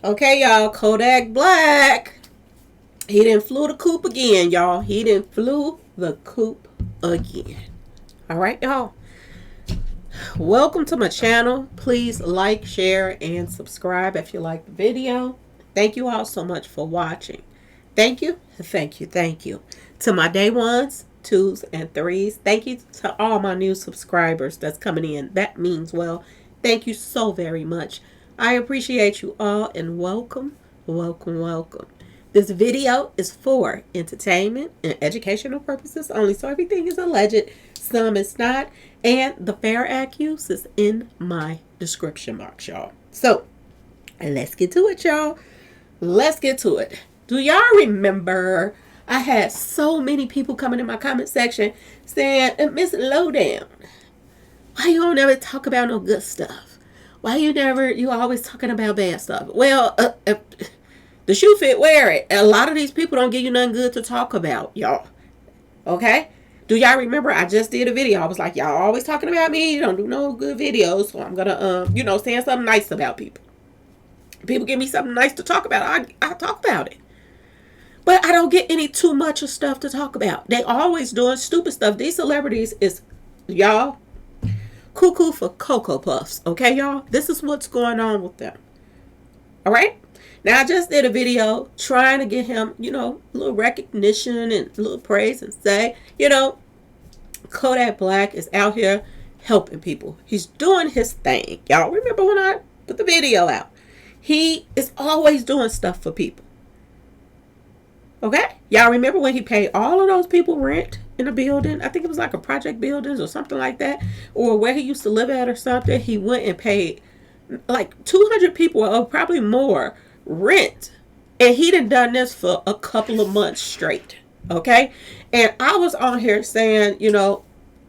Okay, y'all, Kodak Black. He didn't flew the coop again, y'all. He didn't flew the coop again. All right, y'all. Welcome to my channel. Please like, share, and subscribe if you like the video. Thank you all so much for watching. Thank you, thank you, thank you. To my day ones, twos, and threes. Thank you to all my new subscribers that's coming in. That means well. Thank you so very much. I appreciate you all and welcome, welcome, welcome. This video is for entertainment and educational purposes only, so everything is alleged, some is not, and the fair accuse is in my description box, y'all. So, let's get to it, y'all. Let's get to it. Do y'all remember I had so many people coming in my comment section saying, Miss Lowdown, why you don't ever talk about no good stuff? Why you always talking about bad stuff? Well, the shoe fit, wear it. A lot of these people don't give you nothing good to talk about, y'all. Okay? Do y'all remember I just did a video? I was like, y'all always talking about me. You don't do no good videos. So I'm going to, saying something nice about people. People give me something nice to talk about. I talk about it. But I don't get any too much of stuff to talk about. They always doing stupid stuff. These celebrities is, y'all, cuckoo for Cocoa Puffs. Okay, y'all? This is what's going on with them. All right? Now, I just did a video trying to get him, a little recognition and a little praise and say, Kodak Black is out here helping people. He's doing his thing. Y'all remember when I put the video out? He is always doing stuff for people. Okay? Y'all remember when he paid all of those people rent in a building? I think it was like a project buildings or something like that. Or where he used to live at or something. He went and paid like 200 people or probably more rent, and he done this for a couple of months straight. Okay, and I was on here saying,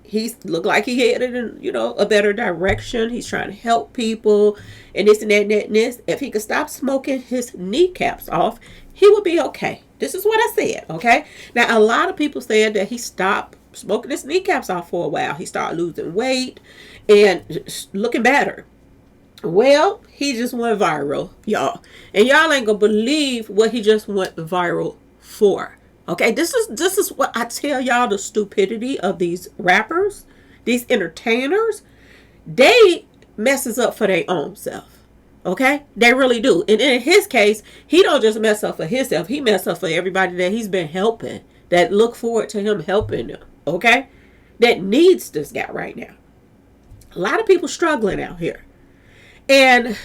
he looked like he headed in, a better direction. He's trying to help people and this and that and that and this. If he could stop smoking his kneecaps off, he would be okay. This is what I said. Okay, now a lot of people said that he stopped smoking his kneecaps off for a while. He started losing weight and looking better. Well, he just went viral, y'all. And y'all ain't gonna believe what he just went viral for. Okay, this is what I tell y'all, the stupidity of these rappers, these entertainers. They messes up for their own self. Okay? They really do. And in his case, he don't just mess up for himself. He mess up for everybody that he's been helping, that look forward to him helping them. Okay? That needs this guy right now. A lot of people struggling out here. And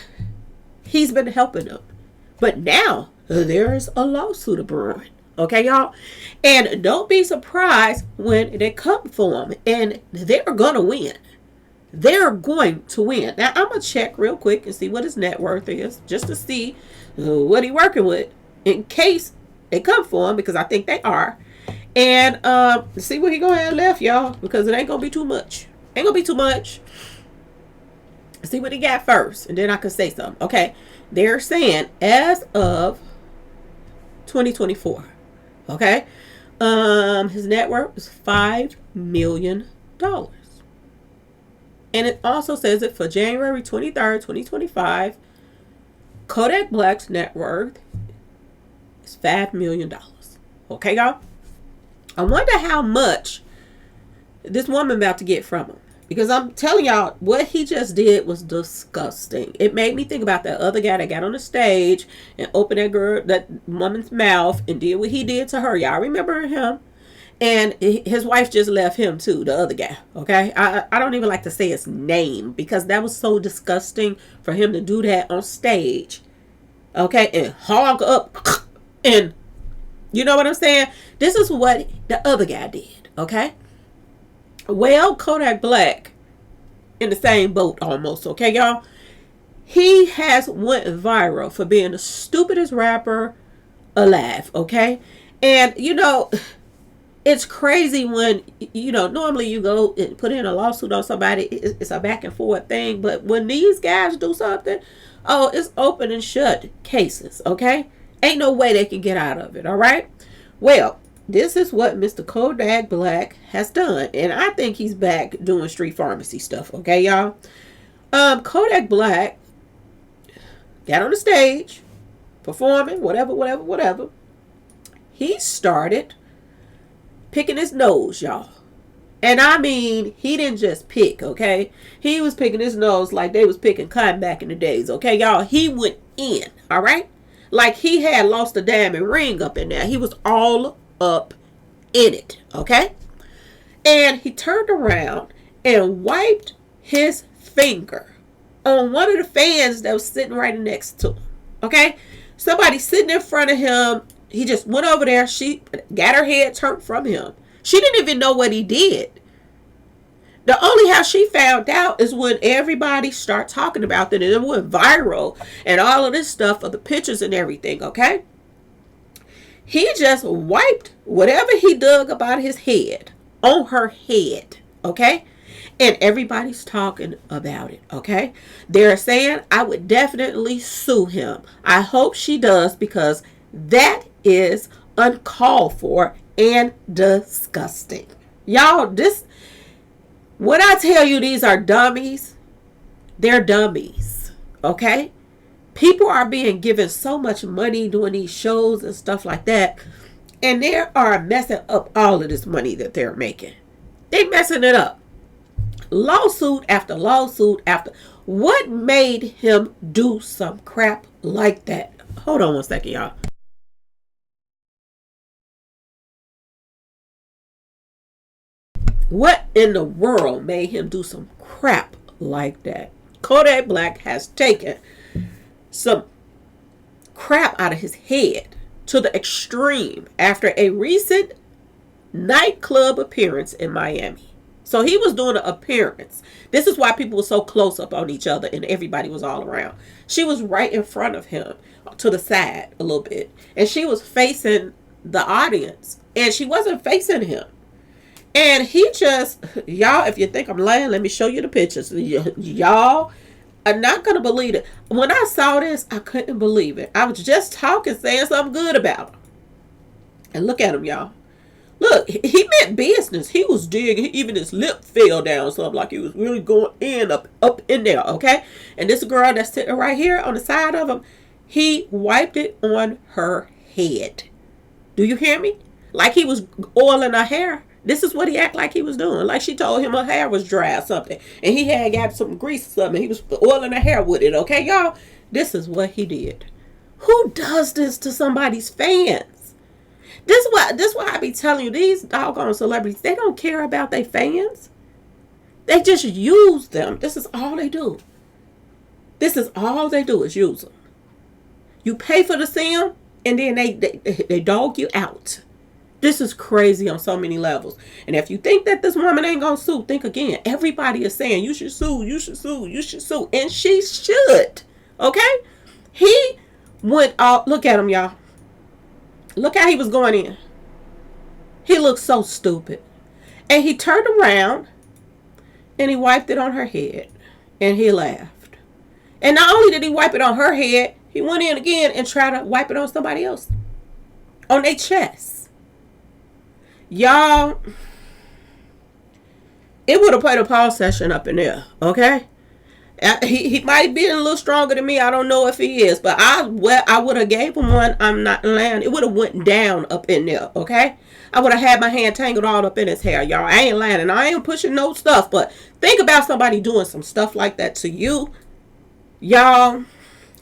he's been helping them. But now there's a lawsuit brewing. Okay, y'all? And don't be surprised when they come for him. And they're going to win. They're going to win. Now, I'm going to check real quick and see what his net worth is. Just to see what he's working with. In case they come for him. Because I think they are. And see what he going to have left, y'all. Because it ain't going to be too much. Ain't going to be too much. See what he got first, and then I can say something. Okay, they're saying as of 2024. Okay, his net worth is $5 million, and it also says that for January 23rd, 2025, Kodak Black's net worth is $5 million. Okay, y'all. I wonder how much this woman about to get from him. Because I'm telling y'all, what he just did was disgusting. It made me think about that other guy that got on the stage and opened that woman's mouth and did what he did to her. Y'all remember him? And his wife just left him too, the other guy. Okay? I don't even like to say his name because that was so disgusting for him to do that on stage. Okay? And hog up. And you know what I'm saying? This is what the other guy did. Okay? Well, Kodak Black in the same boat almost, okay, y'all? He has went viral for being the stupidest rapper alive, okay? And, it's crazy when, normally you go and put in a lawsuit on somebody. It's a back and forth thing. But when these guys do something, it's open and shut cases, okay? Ain't no way they can get out of it, all right? Well, this is what Mr. Kodak Black has done. And I think he's back doing street pharmacy stuff. Okay, y'all? Kodak Black got on the stage performing, whatever, he started picking his nose, y'all. And I mean, he didn't just pick, okay? He was picking his nose like they was picking cotton back in the days, okay, y'all? He went in, all right? Like he had lost a diamond ring up in there. He was all up in it, okay? And he turned around and wiped his finger on one of the fans that was sitting right next to him, okay? Somebody sitting in front of him. He just went over there. She got her head turned from him. She didn't even know what he did. The only how she found out is when everybody started talking about it and it went viral and all of this stuff of the pictures and everything, okay? He just wiped whatever he dug about his head on her head, okay? And everybody's talking about it, okay? They're saying, I would definitely sue him. I hope she does, because that is uncalled for and disgusting. Y'all, when I tell you these are dummies, they're dummies, okay? People are being given so much money doing these shows and stuff like that, and they are messing up all of this money that they're making. They're messing it up. Lawsuit after lawsuit after. What made him do some crap like that? Hold on one second, y'all. What in the world made him do some crap like that? Kodak Black has taken some crap out of his head to the extreme after a recent nightclub appearance in Miami. So he was doing an appearance. This is why people were so close up on each other and everybody was all around. She was right in front of him to the side a little bit. And she was facing the audience. And she wasn't facing him. And he just, y'all, if you think I'm lying, let me show you the pictures. Y'all are not going to believe it. When I saw this, I couldn't believe it. I was just talking, saying something good about him. And look at him, y'all. Look, he meant business. He was digging. Even his lip fell down something like he was really going in up in there, okay? And this girl that's sitting right here on the side of him, he wiped it on her head. Do you hear me? Like he was oiling her hair. This is what he acted like he was doing. Like she told him her hair was dry or something. And he had got some grease or something. He was oiling her hair with it, okay, y'all? This is what he did. Who does this to somebody's fans? This is why I be telling you, these doggone celebrities, they don't care about their fans. They just use them. This is all they do. This is all they do is use them. You pay for the sim, and then they dog you out. This is crazy on so many levels. And if you think that this woman ain't gonna sue, think again. Everybody is saying you should sue, you should sue, you should sue. And she should. Okay? He went out. Look at him, y'all. Look how he was going in. He looked so stupid. And he turned around and he wiped it on her head. And he laughed. And not only did he wipe it on her head, he went in again and tried to wipe it on somebody else. On their chest. Y'all, it would have played a pause session up in there, okay? He might be a little stronger than me. I don't know if he is, but I would have gave him one. I'm not lying. It would have went down up in there, okay? I would have had my hand tangled all up in his hair, y'all. I ain't lying, and I ain't pushing no stuff, but think about somebody doing some stuff like that to you. Y'all,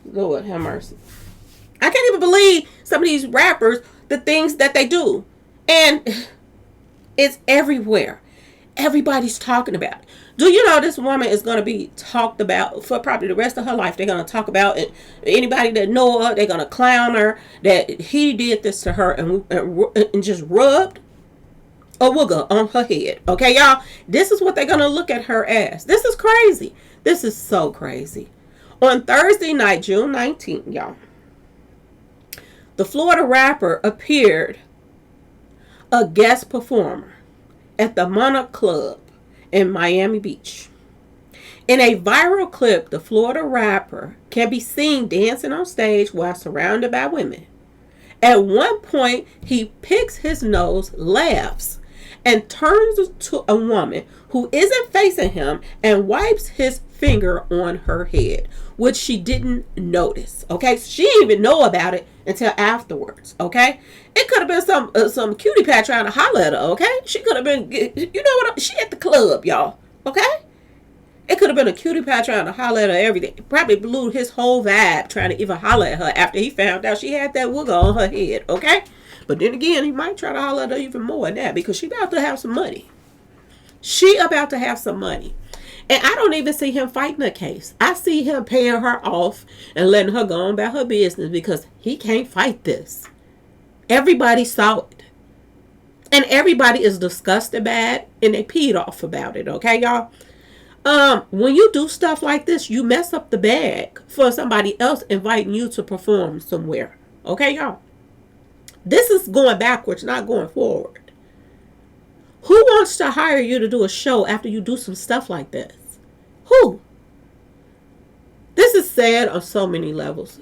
Lord have mercy. I can't even believe some of these rappers, the things that they do. And it's everywhere. Everybody's talking about it. Do you know this woman is going to be talked about for probably the rest of her life? They're going to talk about it. Anybody that know her, they're going to clown her that he did this to her and just rubbed a wooger on her head. Okay, y'all? This is what they're going to look at her as. This is crazy. This is so crazy. On Thursday night, June 19th, y'all, the Florida rapper appeared a guest performer at the Monarch Club in Miami Beach. In a viral clip, the Florida rapper can be seen dancing on stage while surrounded by women. At one point, he picks his nose, laughs, and turns to a woman who isn't facing him and wipes his finger on her head, which she didn't notice. Okay, so she didn't even know about it until afterwards. Okay, it could have been some cutie pie trying to holler at her. Okay, she could have been, you know what? She at the club, y'all. Okay, it could have been a cutie pie trying to holler at her. Everything probably blew his whole vibe trying to even holler at her after he found out she had that wooger on her head. Okay, but then again, he might try to holler at her even more than that because she about to have some money. She about to have some money. And I don't even see him fighting the case. I see him paying her off and letting her go on about her business because he can't fight this. Everybody saw it. And everybody is disgusted by it and they peed off about it. Okay, y'all? When you do stuff like this, you mess up the bag for somebody else inviting you to perform somewhere. Okay, y'all? This is going backwards, not going forward. Who wants to hire you to do a show after you do some stuff like this? Who? This is sad on so many levels.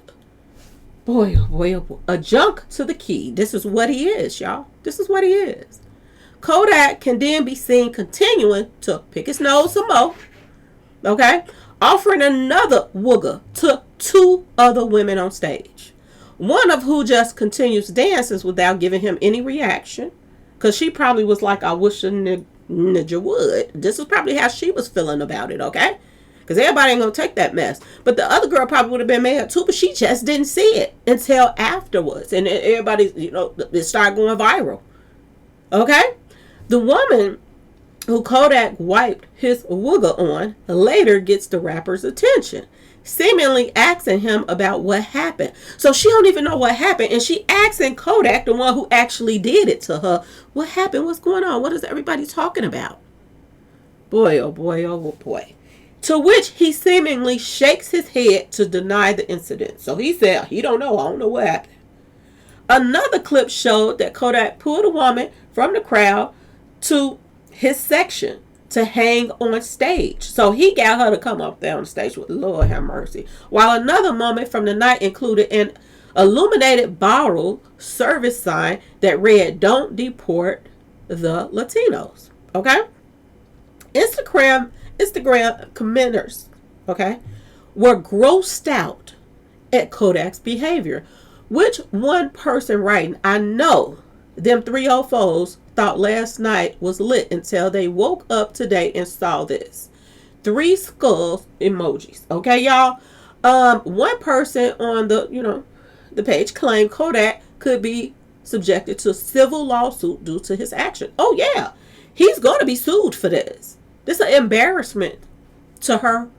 Boy, oh boy, oh boy. A junk to the key. This is what he is, y'all. This is what he is. Kodak can then be seen continuing to pick his nose some more. Okay? Offering another wooger to 2 other women on stage. One of who just continues dances without giving him any reaction. Because she probably was like, I wish a ninja would. This is probably how she was feeling about it, okay? Because everybody ain't going to take that mess. But the other girl probably would have been mad too, but she just didn't see it until afterwards. And everybody, it started going viral. Okay? The woman who Kodak wiped his wooger on later gets the rapper's attention, seemingly asking him about what happened. So she don't even know what happened, and she asking Kodak, the one who actually did it to her, what happened? What's going on? What is everybody talking about? Boy, oh boy, oh boy. To which he seemingly shakes his head to deny the incident. So he said, he don't know. I don't know what happened. Another clip showed that Kodak pulled a woman from the crowd to his section to hang on stage. So he got her to come up there on stage with Lord have mercy. While another moment from the night included an illuminated bottle service sign that read, "Don't deport the Latinos." Okay? Instagram commenters, okay, were grossed out at Kodak's behavior. Which one person writing, I know them 304s thought last night was lit until they woke up today and saw this. 3 skulls emojis. Okay, y'all. One person on the page claimed Kodak could be subjected to a civil lawsuit due to his action. Oh yeah, he's going to be sued for this. This is an embarrassment to her.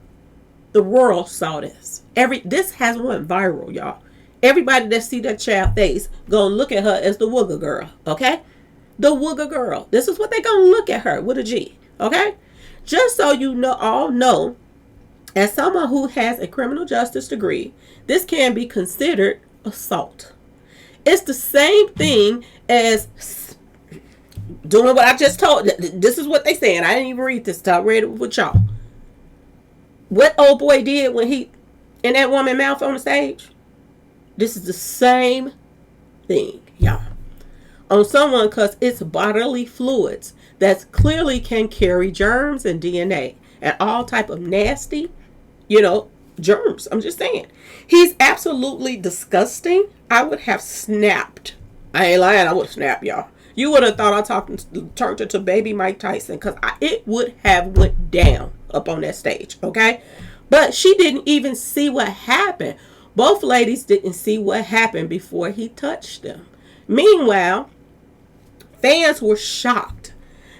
The world saw this. This has went viral, y'all. Everybody that see that child face gonna look at her as the wooger girl. Okay, the wooger girl. This is what they gonna look at her with a G. Okay, just so you all know, as someone who has a criminal justice degree, this can be considered assault. It's the same thing as doing what I just told. This is what they saying. I didn't even read this stuff. I read it with y'all. What old boy did when he in that woman mouth on the stage. This is the same thing, y'all. On someone, because it's bodily fluids that clearly can carry germs and DNA and all type of nasty, germs. I'm just saying. He's absolutely disgusting. I would have snapped. I ain't lying. I would have snapped, y'all. You would have thought I turned into baby Mike Tyson, because it would have went down up on that stage, okay? But she didn't even see what happened. Both ladies didn't see what happened before he touched them. Meanwhile, fans were shocked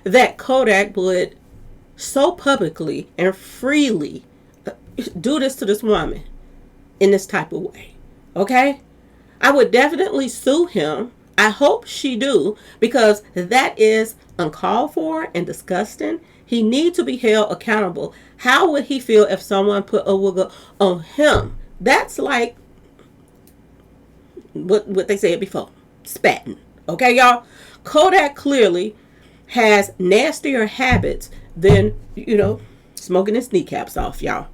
that Kodak would so publicly and freely do this to this woman in this type of way. Okay? I would definitely sue him. I hope she do, because that is uncalled for and disgusting. He needs to be held accountable. How would he feel if someone put a wooger on him? That's like what they said before, spatting. Okay, y'all? Kodak clearly has nastier habits than, smoking his kneecaps off, y'all,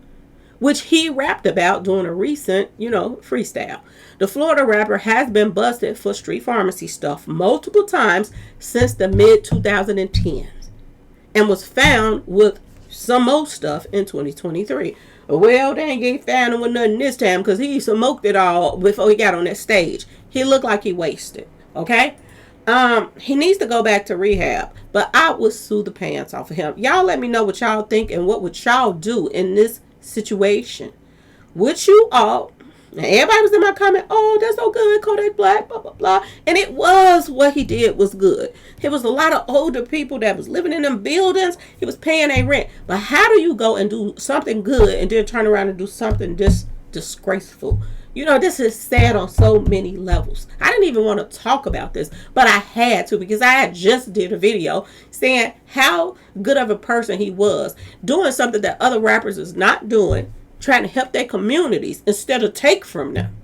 which he rapped about during a recent, freestyle. The Florida rapper has been busted for street pharmacy stuff multiple times since the mid-2010s and was found with some more stuff in 2023. Well, they ain't found him with nothing this time because he smoked it all before he got on that stage. He looked like he wasted. Okay? He needs to go back to rehab, but I would sue the pants off of him. Y'all let me know what y'all think and what would y'all do in this situation. Would you all... Now, everybody was in my comment, oh, that's so good, Kodak Black, blah, blah, blah. And it was, what he did was good. It was a lot of older people that was living in them buildings. He was paying their rent. But how do you go and do something good and then turn around and do something disgraceful? You know, this is sad on so many levels. I didn't even want to talk about this, but I had to because I had just did a video saying how good of a person he was, doing something that other rappers is not doing, trying to help their communities instead of take from them.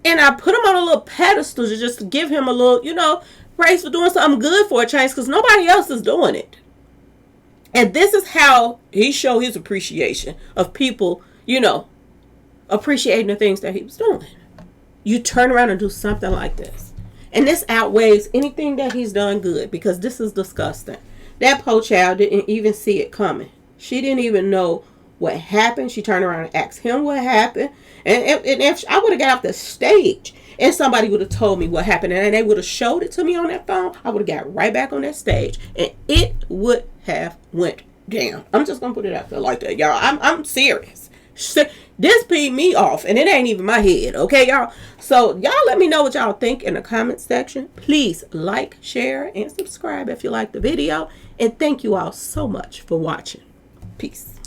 And I put him on a little pedestal to just give him a little, you know, praise for doing something good for a change because nobody else is doing it. And this is how he showed his appreciation of people, you know, appreciating the things that he was doing. You turn around and do something like this. And this outweighs anything that he's done good because this is disgusting. That poor child didn't even see it coming. She didn't even know what happened. She turned around and asked him what happened. And if I would have got off the stage and somebody would have told me what happened and they would have showed it to me on that phone, I would have got right back on that stage and it would have went down. I'm just going to put it out there like that, y'all. I'm serious. This peed me off and it ain't even my head. Okay, y'all? So y'all let me know what y'all think in the comment section. Please like, share, and subscribe if you like the video. And thank you all so much for watching. Peace.